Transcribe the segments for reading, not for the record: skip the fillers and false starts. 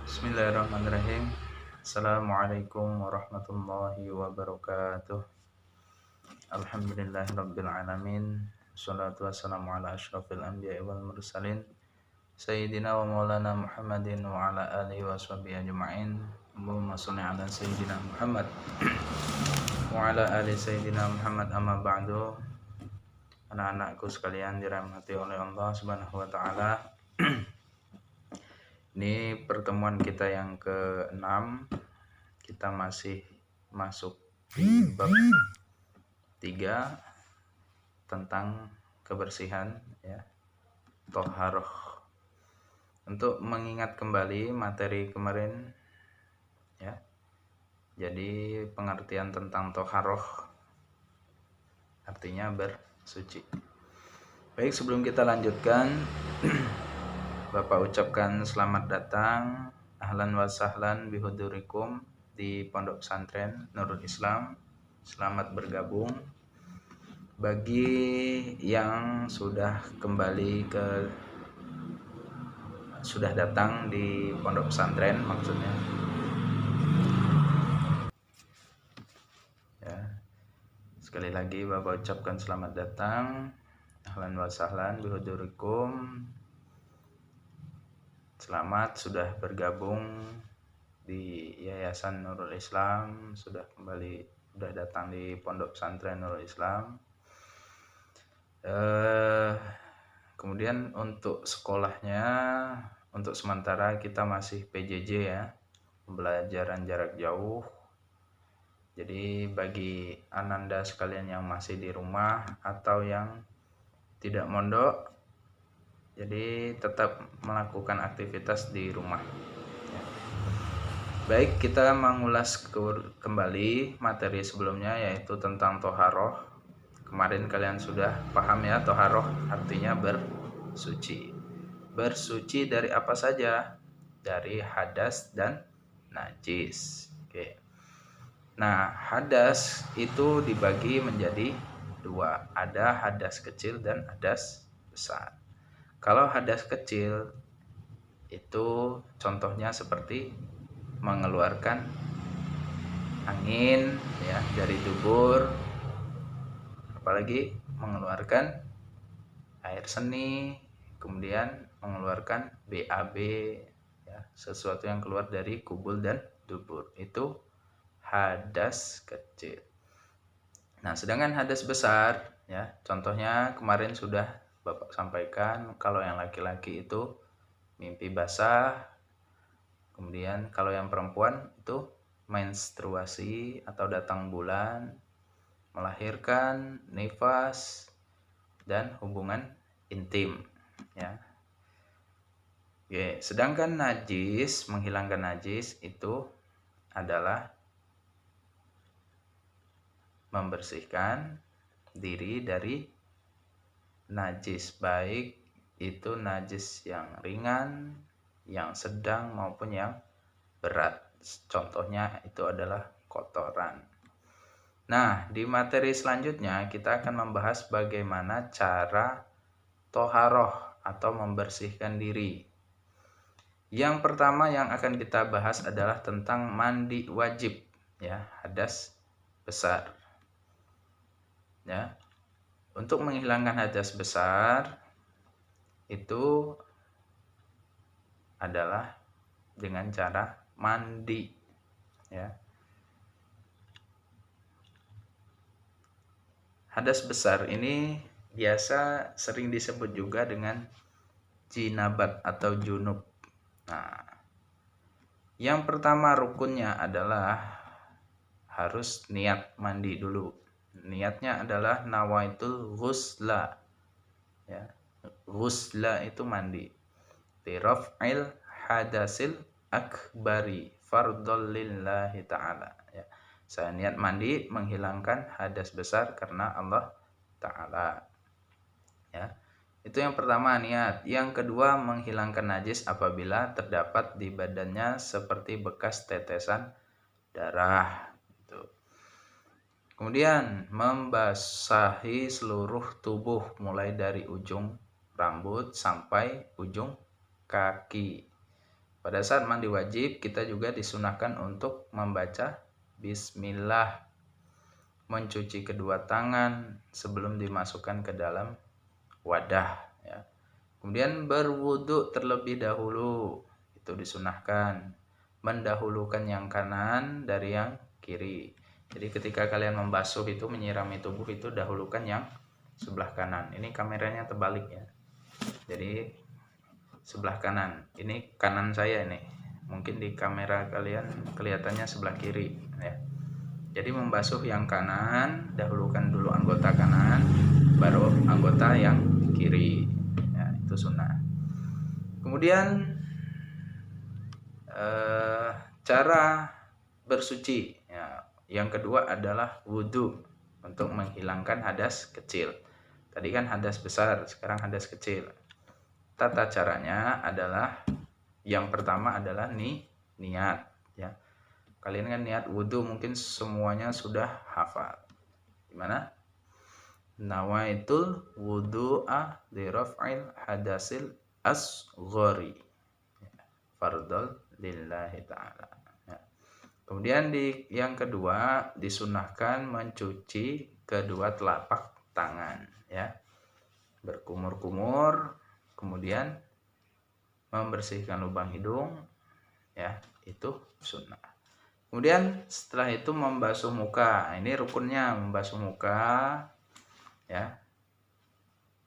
Bismillahirrahmanirrahim. Assalamualaikum warahmatullahi wabarakatuh. Alhamdulillahirabbil alamin. Wassalatu wassalamu ala asyrafil anbiya'i wal mursalin Sayyidina wa maulana Muhammadin wa ala alihi wa sahbihi ajma'in. Allahumma shalli ala Sayyidina Muhammad wa ala ali Sayyidina Muhammad, amma ba'du. Anak-anakku sekalian dirahmati oleh Allah Subhanahu wa taala. Ini pertemuan kita yang ke-6. Kita masih masuk di bab 3 tentang kebersihan, ya, toharoh. Untuk mengingat kembali materi kemarin, ya. Jadi pengertian tentang toharoh artinya bersuci. Baik, sebelum kita lanjutkan, Bapak ucapkan selamat datang, ahlan wa sahlan bihudurikum di Pondok Pesantren Nurul Islam. Selamat bergabung. Bagi yang sudah datang di Pondok Pesantren maksudnya, ya. Sekali lagi Bapak ucapkan selamat datang, ahlan wa sahlan bihudurikum. Selamat sudah bergabung di Yayasan Nurul Islam, sudah datang di Pondok Pesantren Nurul Islam. Kemudian untuk sekolahnya, untuk sementara kita masih PJJ, ya, pembelajaran jarak jauh. Jadi bagi ananda sekalian yang masih di rumah atau yang tidak mondok, jadi tetap melakukan aktivitas di rumah, ya. Baik, kita mengulas kembali materi sebelumnya, yaitu tentang toharoh. Kemarin kalian sudah paham, ya, toharoh artinya bersuci. Bersuci dari apa saja? Dari hadas dan najis. Oke. Nah, hadas itu dibagi menjadi dua. Ada hadas kecil dan hadas besar. Kalau hadas kecil itu contohnya seperti mengeluarkan angin, ya, dari dubur, apalagi mengeluarkan air seni, kemudian mengeluarkan BAB, ya, sesuatu yang keluar dari kubul dan dubur, itu hadas kecil. Nah, sedangkan hadas besar, ya, contohnya kemarin sudah Bapak sampaikan, kalau yang laki-laki itu mimpi basah, kemudian kalau yang perempuan itu menstruasi atau datang bulan, melahirkan, nifas, dan hubungan intim, ya. Oke, sedangkan najis, menghilangkan najis itu adalah membersihkan diri dari najis, baik itu najis yang ringan, yang sedang maupun yang berat. Contohnya itu adalah kotoran. Nah, di materi selanjutnya kita akan membahas bagaimana cara toharoh atau membersihkan diri. Yang pertama yang akan kita bahas adalah tentang mandi wajib, ya, hadas besar, ya. Untuk menghilangkan hadas besar itu adalah dengan cara mandi, ya. Hadas besar ini biasa sering disebut juga dengan jinabat atau junub. Nah, yang pertama rukunnya adalah harus niat mandi dulu. Niatnya adalah nawaitul ghusla, ya. Ghusla itu mandi. Tiraf'il hadasil akbari fardhol lillahi ta'ala, ya. Saya niat mandi menghilangkan hadas besar karena Allah Ta'ala, ya. Itu yang pertama, niat. Yang kedua, menghilangkan najis apabila terdapat di badannya seperti bekas tetesan darah. Kemudian membasahi seluruh tubuh mulai dari ujung rambut sampai ujung kaki. pada saat mandi wajib kita juga disunahkan untuk membaca bismillah, mencuci kedua tangan sebelum dimasukkan ke dalam wadah ya. Kemudian berwudu terlebih dahulu, itu disunahkan, mendahulukan yang kanan dari yang kiri. Jadi ketika kalian membasuh itu, menyirami tubuh itu, dahulukan yang sebelah kanan. Ini kameranya terbalik ya, jadi sebelah kanan, ini kanan saya ini, mungkin di kamera kalian kelihatannya sebelah kiri ya. Jadi membasuh yang kanan, dahulukan dulu anggota kanan, baru anggota yang kiri ya, itu sunnah. Kemudian cara bersuci ya, yang kedua adalah wudhu untuk menghilangkan hadas kecil. Tadi kan hadas besar, sekarang hadas kecil. Tata caranya adalah, yang pertama adalah niat ya. Kalian kan niat wudhu mungkin semuanya sudah hafal. Gimana? Nawaitul wudu'a li raf'il hadasil asghari fardol lillahi ta'ala ya. Kemudian yang kedua disunahkan mencuci kedua telapak tangan ya, berkumur-kumur, kemudian membersihkan lubang hidung ya, itu sunnah. Kemudian setelah itu membasuh muka, ini rukunnya, membasuh muka ya,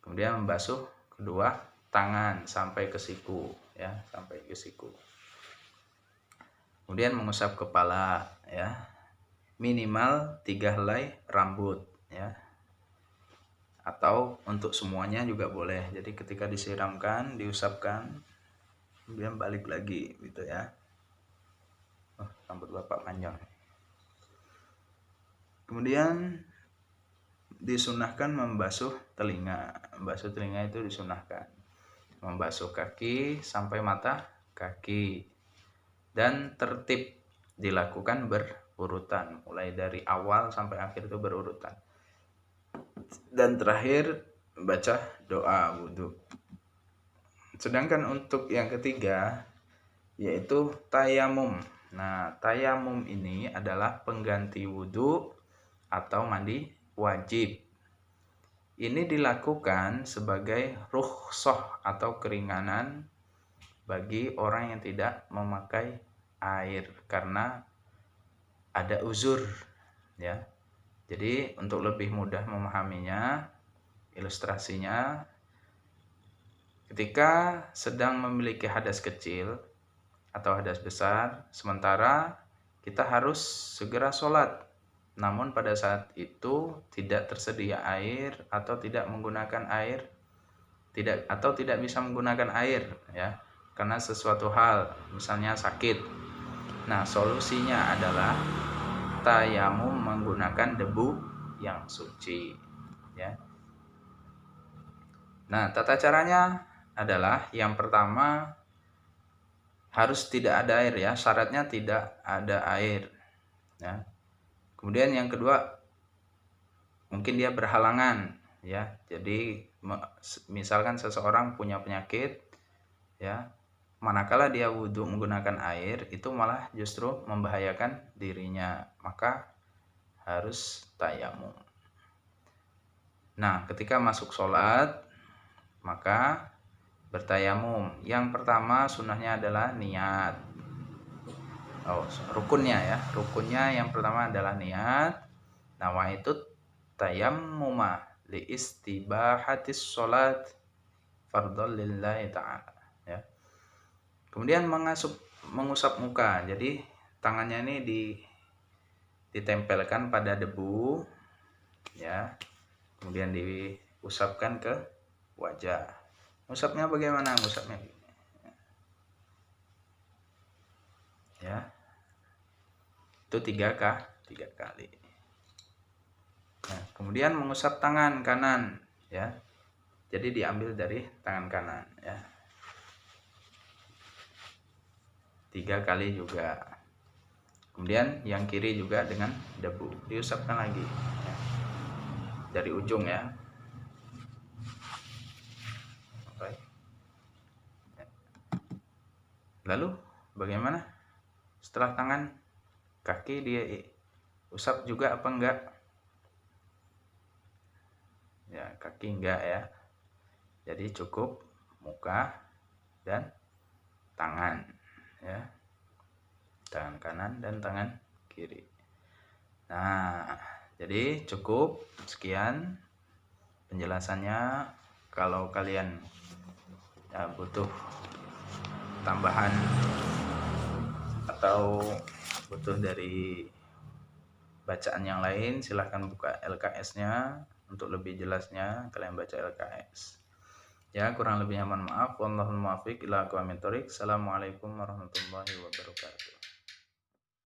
kemudian membasuh kedua tangan sampai ke siku ya, sampai ke siku. Kemudian mengusap kepala ya, minimal 3 helai rambut ya, atau untuk semuanya juga boleh. Jadi ketika disiramkan, diusapkan, kemudian balik lagi gitu ya. Rambut bapak panjang. Kemudian disunahkan membasuh telinga. Membasuh telinga itu disunahkan. Membasuh kaki sampai mata kaki. Dan tertib dilakukan berurutan. Mulai dari awal sampai akhir itu berurutan. Dan terakhir baca doa wudhu. Sedangkan untuk yang ketiga yaitu tayamum. Nah, tayamum ini adalah pengganti wudhu atau mandi wajib. Ini dilakukan sebagai rukhsah atau keringanan bagi orang yang tidak memakai air karena ada uzur ya. Jadi untuk lebih mudah memahaminya, ilustrasinya, ketika sedang memiliki hadas kecil atau hadas besar, sementara kita harus segera sholat, namun pada saat itu tidak tersedia air atau tidak menggunakan air, tidak bisa menggunakan air ya, karena sesuatu hal, misalnya sakit. Nah, solusinya adalah tayamum menggunakan debu yang suci ya. Nah, tata caranya adalah yang pertama harus tidak ada air ya, syaratnya tidak ada air ya. Kemudian yang kedua, mungkin dia berhalangan ya. Jadi misalkan seseorang punya penyakit ya, manakala dia wudhu menggunakan air itu malah justru membahayakan dirinya, maka harus tayamum. Nah, ketika masuk sholat maka bertayamum. Yang pertama sunnahnya adalah niat. Rukunnya ya. Rukunnya yang pertama adalah niat. Nawaitut tayammuma li istibahatis sholat fardhol lillahi ta'ala ya. Kemudian mengusap muka. Jadi tangannya ini ditempelkan pada debu ya. Kemudian diusapkan ke wajah. Ngusapnya bagaimana? Ngusapnya ya, itu 3 kali. Nah, kemudian mengusap tangan kanan ya, jadi diambil dari tangan kanan ya, 3 kali juga. Kemudian yang kiri juga dengan debu diusapkan lagi ya, dari ujung ya. Lalu Bagaimana setelah tangan? Kaki dia usap juga apa enggak? Ya, kaki enggak ya. Jadi cukup muka dan tangan ya. Tangan kanan dan tangan kiri. Nah, jadi cukup sekian penjelasannya. Kalau kalian butuh tambahan atau butuh dari bacaan yang lain, silahkan buka LKS-nya. Untuk lebih jelasnya kalian baca LKS. Ya, kurang lebihnya mohon maaf. Wallahul muwaffiq ila aqwamit thoriq. Assalamualaikum warahmatullahi wabarakatuh.